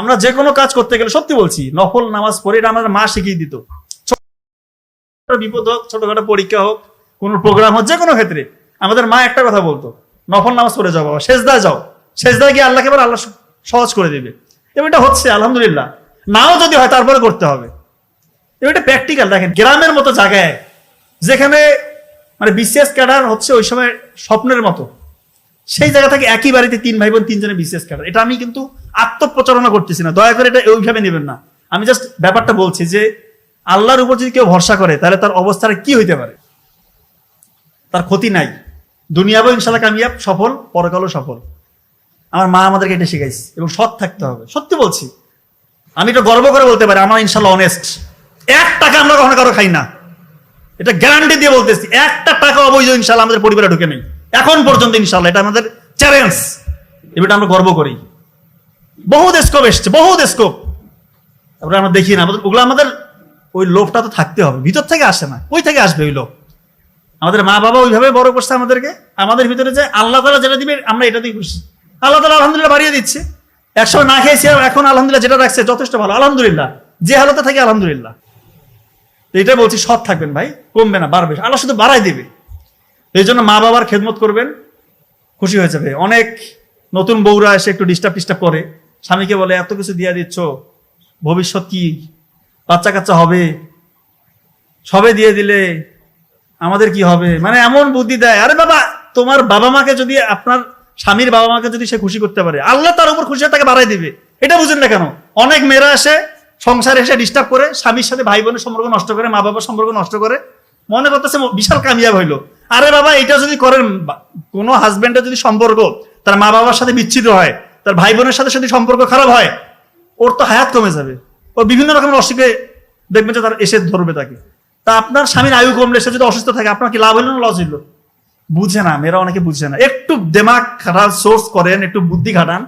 আমরা যে কোনো কাজ করতে গেলে সত্যি বলছি নফল নামাজ পড়ে, এটা আমাদের মা শিখিয়ে দিত। বিপদ হোক, ছোটখাটো পরীক্ষা হোক, কোনো প্রোগ্রাম হোক, যে কোনো ক্ষেত্রে আমাদের মা একটা কথা বলতো, নফল নামাজ পড়ে যাও বাবা, সেজদায় যাও, সেজদায় গিয়ে আল্লাহকে বলে, আল্লাহ সহজ করে দেবে। এবং এটা হচ্ছে আলহামদুলিল্লাহ। নাও যদি হয় তারপরে করতে হবে। এবং এটা প্র্যাকটিক্যাল। দেখেন গ্রামের মতো জায়গায় যেখানে মানে বিসিএস ক্যাডার হচ্ছে ওই সময় স্বপ্নের মতো, সেই জায়গা থেকে একই বাড়িতে 3 ভাই বোন 3 জনের বিসিএস ক্যাডার। এটা আমি কিন্তু আত্মপ্রচারণা করতেছি না, দয়া করে এটা ওইভাবে নেবেন না। আমি জাস্ট ব্যাপারটা বলছি যে আল্লাহর উপর যদি কেউ ভরসা করে তাহলে তার অবস্থাটা কি হইতে পারে, তার ক্ষতি নাই। দুনিয়াও ইনশাল্লাহ কামিয়াব, সফল, পরকালও সফল। আমার মা আমাদেরকে এটা শিখাইছে। এবং সৎ থাকতে হবে, সত্যি বলছি। আমি এটা গর্ব করে বলতে পারি, আমরা ইনশাল্লাহ অনেস্ট। 1 টাকা আমরা কখনো কারো খাই না, এটা গ্যারান্টি দিয়ে বলতেছি। 1টা টাকা অবৈধ ইনশাল্লাহ আমাদের পরিবারে ঢুকে নেই এখন পর্যন্ত, ইনশাল্লাহ। এটা আমাদের চ্যালেঞ্জ, এটা আমরা গর্ব করি। বহু স্কোপ এসছে, বহু স্কোপ, তারপরে আমরা দেখি না। ওগুলো আমাদের ওই লোভটা তো থাকতে হবে, ভিতর থেকে আসে না, ওই থেকে আসবে ওই লোভ। আমাদের মা বাবা ওইভাবে বড় করছে আমাদেরকে, আমাদের ভিতরে যে আল্লাহ তাআলা যেটা দিবে আমরা এটা দিয়ে খুশি। আল্লাহ তাআলা আলহামদুলিল্লাহ বাড়িয়ে দিচ্ছে। একসময় না খেয়েছি, এখন আলহামদুলিল্লাহ যেটা রাখছে যথেষ্ট ভালো, আলহামদুলিল্লাহ। যে হালতে থাকে আলহামদুলিল্লাহ। এটা বলছি, সৎ থাকবেন ভাই, কমবে না, বাড়বে। আল্লাহ শুধু বাড়াই দিবে। এই জন্য মা বাবার খেদমত করবেন, খুশি হয়ে যাবে। অনেক নতুন বউরা এসে একটু ডিস্টার্ব করে, স্বামীকে বলে এত কিছু দিয়ে দিচ্ছ, ভবিষ্যৎ কি, বাচ্চা কাচ্চা হবে, সবে দিয়ে দিলে আমাদের কি হবে, মানে এমন বুদ্ধি দেয়। আরে বাবা, তোমার বাবা মাকে যদি, আপনার স্বামীর বাবা মাকে যদি সে খুশি করতে পারে, আল্লাহ তার উপর খুশি হয়ে তাকে বাড়াই দিবে। এটা বুঝেন না কেন? অনেক মেয়েরা এসে সংসারে এসে ডিস্টার্ব করে, স্বামীর সাথে ভাই বোনের সম্পর্ক নষ্ট করে, মা বাবার সম্পর্ক নষ্ট করে, মনে করতেছে বিশাল কামিয়াব হইলো। আরে বাবা, এটা যদি করেন, কোনো হাজবেন্ডের যদি সম্পর্ক তার মা বাবার সাথে বিচ্ছিন্ন হয়, তার ভাই বোনের সাথে যদি সম্পর্ক খারাপ হয়, ওর তো হায়াত কমে যাবে। ও বিভিন্ন রকমের অসুখে দেখবেন যে তার এসে ধরবে তাকে। তা আপনার স্বামীর আয়ু কমলে সে যদি অসুস্থ থাকে, আপনার কি লাভ হইলো না লস হইলো? বুঝে না, মেয়েরা অনেকে বুঝে না। একটু দেমাগ খাটান, সোর্স করেন, একটু বুদ্ধি খাটান,